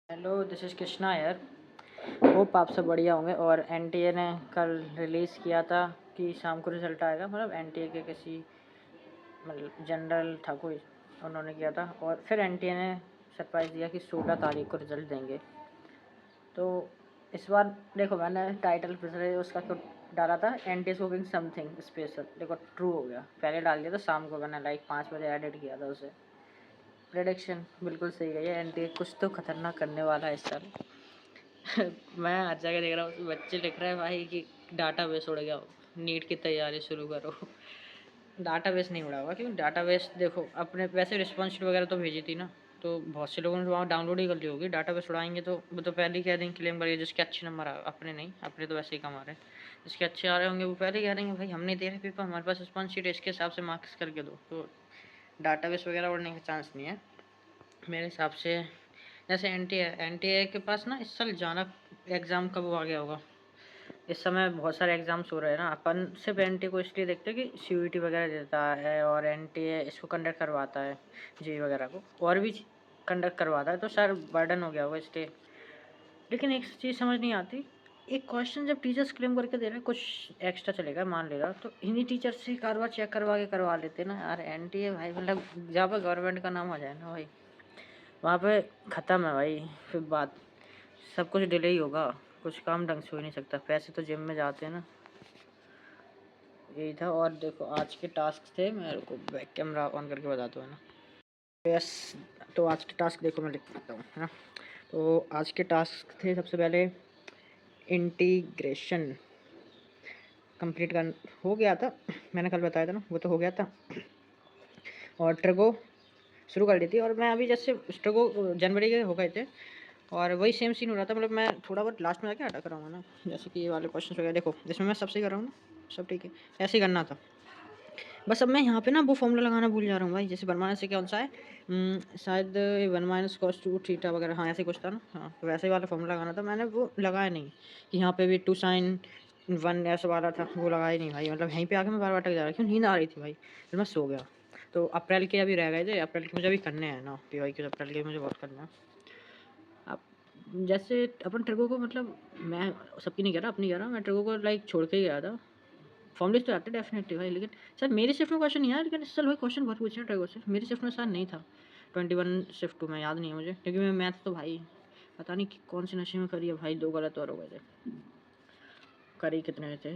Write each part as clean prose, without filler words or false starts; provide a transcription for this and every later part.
Hello, this is Krishna यार। Hope आप सब बढ़िया होंगे। और एनटीए ने कल रिलीज़ किया था कि शाम को रिज़ल्ट आएगा। मतलब एनटीए के किसी मतलब जनरल था कोई, उन्होंने किया था। और फिर एनटीए ने सरप्राइज़ दिया कि 16 तारीख को रिज़ल्ट देंगे। तो इस बार देखो, मैंने टाइटल पिछले उसका तो डाला था, NTA is hopping something special. देखो ट्रू हो गया। पहले डाल दिया था शाम को, मैंने लाइक 5 बजे एडिट किया था उसे। प्रेडिक्शन बिल्कुल सही गई है। एनटीए कुछ तो खतरनाक करने वाला है इस साल। मैं हर जगह देख रहा हूँ बच्चे लिख रहे हैं भाई कि डाटाबेस उड़ गया हो, नीट की तैयारी शुरू करो। डाटाबेस नहीं उड़ा होगा, क्योंकि डाटाबेस देखो अपने वैसे रिस्पॉन्स शीट वगैरह तो भेजी थी ना, तो बहुत से लोगों ने वहाँ डाउनलोड ही कर ली होगी। डाटाबेस उड़ाएंगे तो वो तो पहले ही कह देंगे, क्लेम करिए जिसके अच्छे नंबर आ, अपने नहीं, अपने तो वैसे ही कम आ रहे हैं। जिसके अच्छे आ रहे होंगे वो पहले ही कह देंगे भाई हमने दे रहे पेपर, हमारे पास रिस्पॉन्स शीट है, इसके हिसाब से मार्क्स करके दो। तो डाटाबेस वगैरह उड़ने का चांस नहीं है मेरे हिसाब से। जैसे एनटीए के पास ना इस साल जाना एग्ज़ाम कब आ गया होगा। इस समय बहुत सारे एग्ज़ाम्स हो रहे हैं ना, अपन सिर्फ एनटीए को इसलिए देखते हैं कि सीयूईटी वगैरह देता है और एनटीए इसको कंडक्ट करवाता है, जेईई वगैरह को और भी कंडक्ट करवाता है, तो शायद बर्डन हो गया होगा इसलिए। लेकिन एक चीज़ समझ नहीं आती, एक क्वेश्चन जब टीचर्स क्लेम करके दे रहे हैं कुछ एक्स्ट्रा चलेगा मान लेगा, तो इन्हीं टीचर से एक बार चेक करवा के करवा लेते ना यार। एनटीए भाई मतलब जहाँ पर गवर्नमेंट का नाम आ जाए ना भाई, वहाँ पे ख़त्म है भाई। फिर बात सब कुछ डिले ही होगा, कुछ काम ढंग से हो ही नहीं सकता। पैसे तो जिम में जाते हैं ना। यही था। और देखो आज के टास्क थे, मेरे को बैक कैमरा ऑन करके बताता हूँ ना। यस, तो आज के टास्क देखो मैं लिख देता हूँ, है ना। तो आज के टास्क थे, सबसे पहले इंटीग्रेशन कंप्लीट कर हो गया था, मैंने कल बताया था ना, वो तो हो गया था। और ट्रिगो शुरू कर दी थी, और मैं अभी जैसे ट्रिगो जनवरी के हो गए थे और वही सेम सीन हो रहा था। मतलब मैं थोड़ा बहुत लास्ट में जाके अटक कर रहा हूँ ना, जैसे कि ये वाले क्वेश्चन वगैरह देखो, जिसमें मैं सबसे कर रहा हूँ ना, सब ठीक है, ऐसे ही करना था। बस अब मैं यहाँ पे ना वो फॉर्मूला लगाना भूल जा रहा हूँ भाई। जैसे 1 माइनस से कौन सा है, शायद 1 माइनस cos 2 थीटा वगैरह, हाँ ऐसे कुछ था ना। हाँ तो वैसे ही वाला फॉर्मूला लगाना था, मैंने वो लगाया नहीं। कि यहाँ पे भी 2 sin 1 ऐसा वाला था, वो लगाया ही नहीं भाई। मतलब यहीं पे आके मैं बार बार अटक जा रहा, क्यों नींद आ रही थी भाई, फिर मैं सो गया। तो अप्रैल के अभी रह गए थे, अप्रैल के मुझे अभी करने हैं ना, पीवाई के अप्रैल के मुझे बहुत करना है। अब जैसे अपन ट्रिगो को, मतलब मैं सबकी नहीं कह रहा, अपनी कह रहा हूँ, मैं ट्रिगो को लाइक छोड़ के ही गया था। फॉर्म लिस्ट तो आते डेफिनेटली भाई, लेकिन सर मेरी शिफ्ट में क्वेश्चन नहीं आया। लेकिन सर वही क्वेश्चन बहुत पूछे ट्रिगो से, मेरी शिफ्ट में सर नहीं था। 21 शिफ्ट 2 में याद नहीं है मुझे, क्योंकि मैं मैथ तो भाई पता नहीं कौन से नशे में करी है भाई, 2 गलत और हो गए थे। करी कितने थे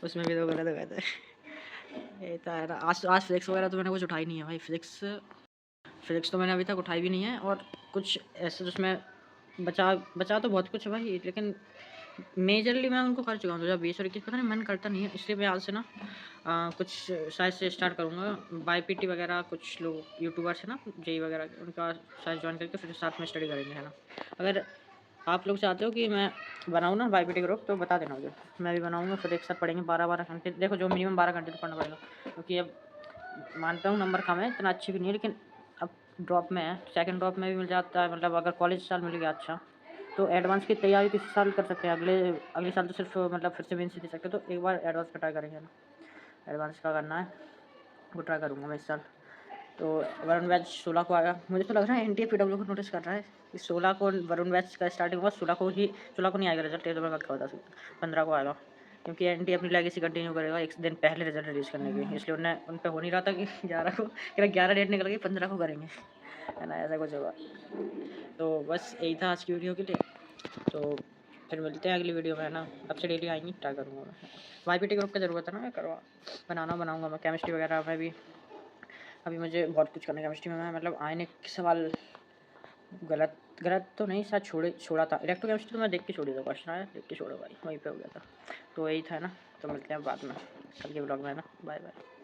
उसमें भी 2 गलत हो गए थे। ये तो है ना। आज फिजिक्स वगैरह तो मैंने कुछ उठाई नहीं है भाई। फिजिक्स तो मैंने अभी तक उठाई भी नहीं है। और कुछ ऐसे जिसमें बचा बचा तो बहुत कुछ है भाई, लेकिन मेजरली मैं उनको कर चुका हूँ। 2020 और 21 पता नहीं मन करता नहीं है, इसलिए मैं आज से ना कुछ शायद से स्टार्ट करूँगा। बाईपीटी वगैरह कुछ लोग यूट्यूबर्स हैं ना, जेई वगैरह के, उनका शायद ज्वाइन करके फिर साथ में स्टडी करेंगे, है ना। अगर आप लोग चाहते हो कि मैं बनाऊँ ना बाईपीटी ग्रुप, तो बता देना मुझे, मैं भी बनाऊँगा। फिर एक साथ पढ़ेंगे 12-12 घंटे। देखो जो मिनिमम 12 घंटे तो पढ़ना पड़ेगा, क्योंकि अब मानता हूँ नंबर कम है, इतना अच्छी भी नहीं है, लेकिन अब ड्रॉप में है, सेकंड ड्रॉप में भी मिल जाता है। मतलब अगर कॉलेज साल मिल गया अच्छा, तो एडवांस की तैयारी किसी साल कर सकते हैं। अगले साल तो सिर्फ मतलब फिर से मेंस ही दे सकते, तो एक बार एडवांस का ट्राई करेंगे ना। एडवांस का करना है, वो ट्राई करूँगा मैं इस साल। तो वरुण बैच 16 को आएगा। मुझे तो लग रहा है एनटीए पीडब्ल्यू को नोटिस कर रहा है कि 16 को वरुण बैच का स्टार्टिंग हुआ, 16 को नहीं आएगा रिजल्ट, ये तो मैं पक्का बता सकता हूँ। 15 को आएगा, क्योंकि एनटीए अपनी लेगेसी कंटिन्यू करेगा एक दिन पहले रिजल्ट रिलीज़ करने की। इसलिए उन पे हो नहीं रहा था कि 11 को, 11 डेट निकल गई, 15 को करेंगे, है ना, ऐसा कुछ होगा। तो बस यही था आज की वीडियो के लिए। तो फिर मिलते हैं अगली वीडियो में, है ना। अब से डेली आएंगी, ट्राई करूँगा मैं। वाईपीटी ग्रुप की ज़रूरत है ना, मैं बनाऊँगा मैं। केमिस्ट्री वगैरह में भी अभी मुझे बहुत कुछ करना है। केमिस्ट्री में मैं मतलब आयनिक सवाल गलत गलत तो नहीं, शायद छोड़ा था। इलेक्ट्रोकेमिस्ट्री तो मैं देख के छोड़ी था, क्वेश्चन आया देख के छोड़ा भाई, वहीं पे हो गया था। तो यही था ना। तो मिलते हैं बाद में कल के ब्लॉग में, है ना। Bye bye.